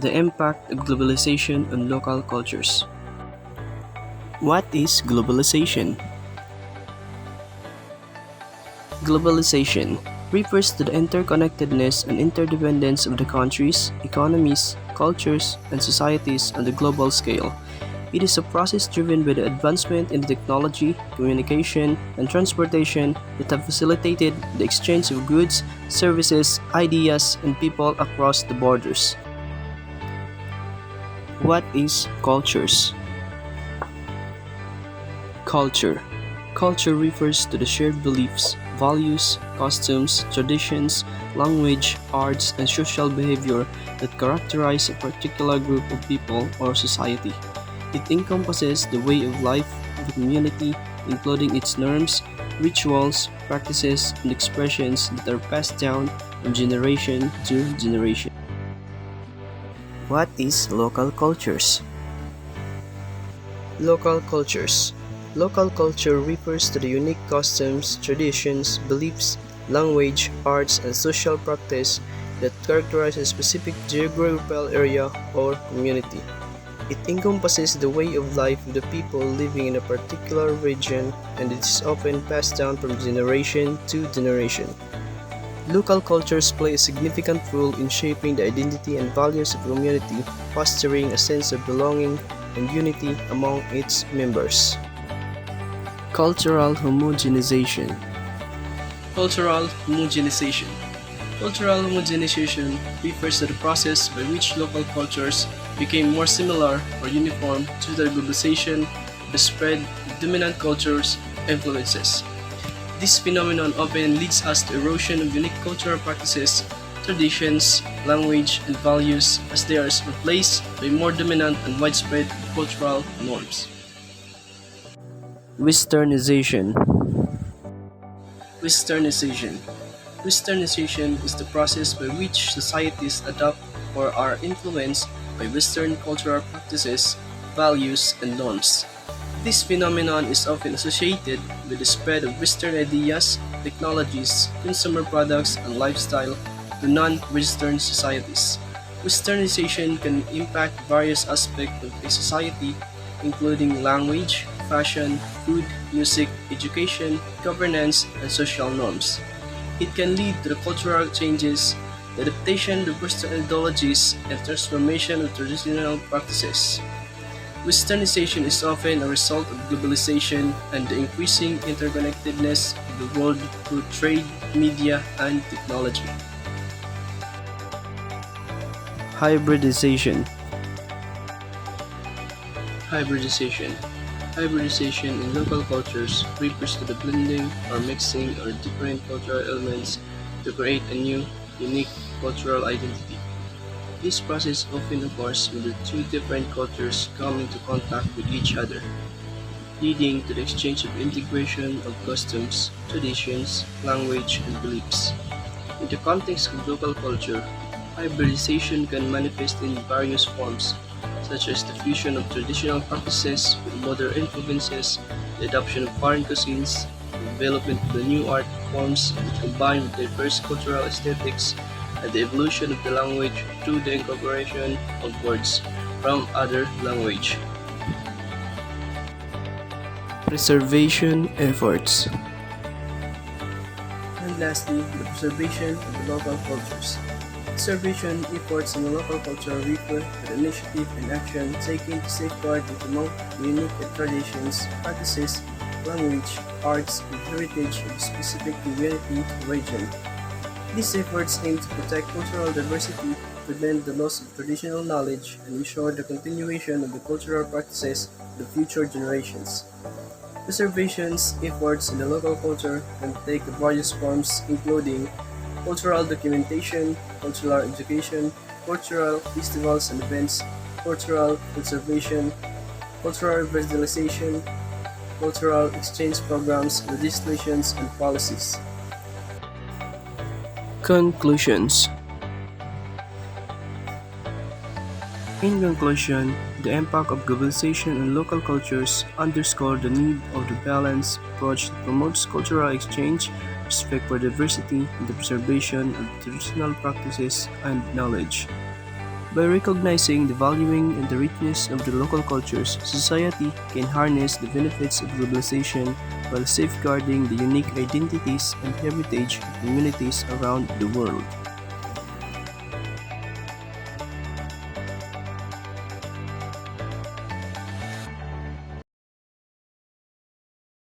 The impact of globalization on local cultures. What is globalization? Globalization refers to the interconnectedness and interdependence of the countries, economies, cultures, and societies on the global scale. It is a process driven by the advancement in technology, communication, and transportation that have facilitated the exchange of goods, services, ideas, and people across the borders. What is cultures? Culture. Culture refers to the shared beliefs, values, customs, traditions, language, arts, and social behavior that characterize a particular group of people or society. It encompasses the way of life of the community, including its norms, rituals, practices, and expressions that are passed down from generation to generation. What is local cultures? Local cultures. Local culture refers to the unique customs, traditions, beliefs, language, arts, and social practice that characterize a specific geographical area or community. It encompasses the way of life of the people living in a particular region, and it is often passed down from generation to generation. Local cultures play a significant role in shaping the identity and values of a community, fostering a sense of belonging and unity among its members. Cultural homogenization. Cultural homogenization. Cultural homogenization refers to the process by which local cultures became more similar or uniform to the globalization, the spread of dominant cultures' influences. This phenomenon often leads us to erosion of unique cultural practices, traditions, language, and values as they are replaced by more dominant and widespread cultural norms. Westernization. Westernization. Westernization is the process by which societies adopt or are influenced by Western cultural practices, values, and norms. This phenomenon is often associated with the spread of Western ideas, technologies, consumer products, and lifestyle to non-Western societies. Westernization can impact various aspects of a society, including language, fashion, food, music, education, governance, and social norms. It can lead to the cultural changes, the adaptation of Western ideologies, and transformation of traditional practices. Westernization is often a result of globalization and the increasing interconnectedness of the world through trade, media, and technology. Hybridization. Hybridization. Hybridization in local cultures refers to the blending or mixing of different cultural elements to create a new, unique cultural identity. This process often occurs when the two different cultures come into contact with each other, leading to the exchange of integration of customs, traditions, language, and beliefs. In the context of local culture, hybridization can manifest in various forms, such as the fusion of traditional practices with modern influences, the adoption of foreign cuisines, the development of the new art forms combined with diverse cultural aesthetics, and the evolution of the language through the incorporation of words from other language. Preservation efforts. And lastly, the preservation of the local cultures. Preservation efforts in the local culture refer to the initiative and action taken to safeguard and promote the unique traditions, practices, language, arts, and heritage of a specific community or region. These efforts aim to protect cultural diversity, prevent the loss of traditional knowledge, and ensure the continuation of the cultural practices of the future generations. Preservation efforts in the local culture can take various forms, including cultural documentation, cultural education, cultural festivals and events, cultural conservation, cultural revitalization, cultural exchange programs, legislations, and policies. Conclusions. In conclusion, the impact of globalization on local cultures underscore the need of the balanced approach that promotes cultural exchange, respect for diversity, and the preservation of traditional practices and knowledge. By recognizing the valuing and the richness of the local cultures, society can harness the benefits of globalization while safeguarding the unique identities and heritage of communities around the world.